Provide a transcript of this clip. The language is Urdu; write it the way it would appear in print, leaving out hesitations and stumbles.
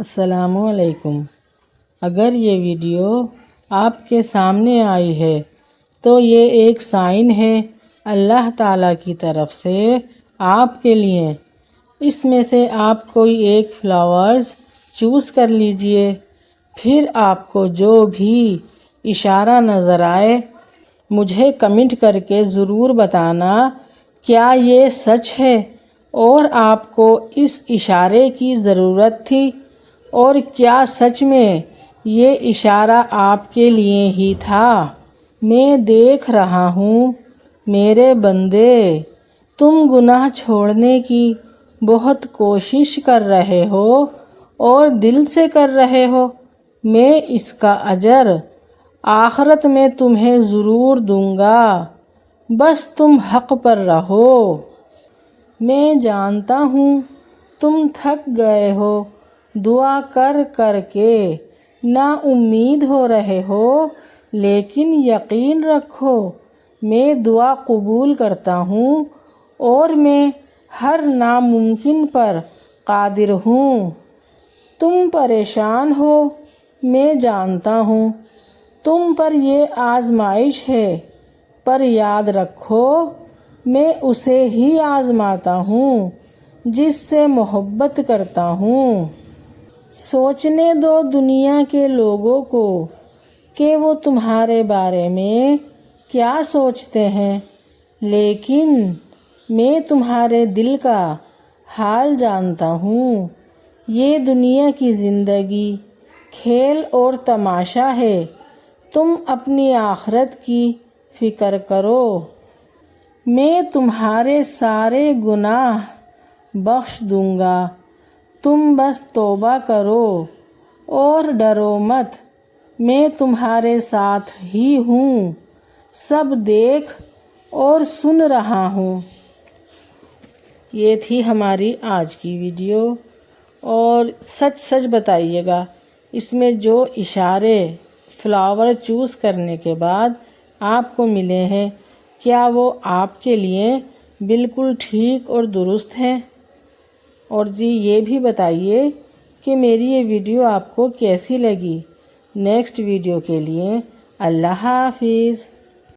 السلام علیکم۔ اگر یہ ویڈیو آپ کے سامنے آئی ہے تو یہ ایک سائن ہے اللہ تعالیٰ کی طرف سے آپ کے لیے۔ اس میں سے آپ کوئی ایک فلاورز چوز کر لیجئے، پھر آپ کو جو بھی اشارہ نظر آئے مجھے کمنٹ کر کے ضرور بتانا کیا یہ سچ ہے اور آپ کو اس اشارے کی ضرورت تھی، اور کیا سچ میں یہ اشارہ آپ کے لیے ہی تھا۔ میں دیکھ رہا ہوں میرے بندے، تم گناہ چھوڑنے کی بہت کوشش کر رہے ہو اور دل سے کر رہے ہو۔ میں اس کا اجر آخرت میں تمہیں ضرور دوں گا، بس تم حق پر رہو۔ میں جانتا ہوں تم تھک گئے ہو، دعا کر کر کے نا امید ہو رہے ہو، لیکن یقین رکھو میں دعا قبول کرتا ہوں اور میں ہر ناممکن پر قادر ہوں۔ تم پریشان ہو، میں جانتا ہوں تم پر یہ آزمائش ہے، پر یاد رکھو میں اسے ہی آزماتا ہوں جس سے محبت کرتا ہوں۔ سوچنے دو دنیا کے لوگوں کو کہ وہ تمہارے بارے میں کیا سوچتے ہیں، لیکن میں تمہارے دل کا حال جانتا ہوں۔ یہ دنیا کی زندگی کھیل اور تماشا ہے، تم اپنی آخرت کی فکر کرو۔ میں تمہارے سارے گناہ بخش دوں گا، تم بس توبہ کرو اور ڈرو مت، میں تمہارے ساتھ ہی ہوں، سب دیکھ اور سن رہا ہوں۔ یہ تھی ہماری آج کی ویڈیو، اور سچ سچ بتائیے گا اس میں جو اشارے فلاور چوز کرنے کے بعد آپ کو ملے ہیں کیا وہ آپ کے لیے بالکل ٹھیک اور درست ہیں؟ اور جی یہ بھی بتائیے کہ میری یہ ویڈیو آپ کو کیسی لگی۔ نیکسٹ ویڈیو کے لیے اللہ حافظ۔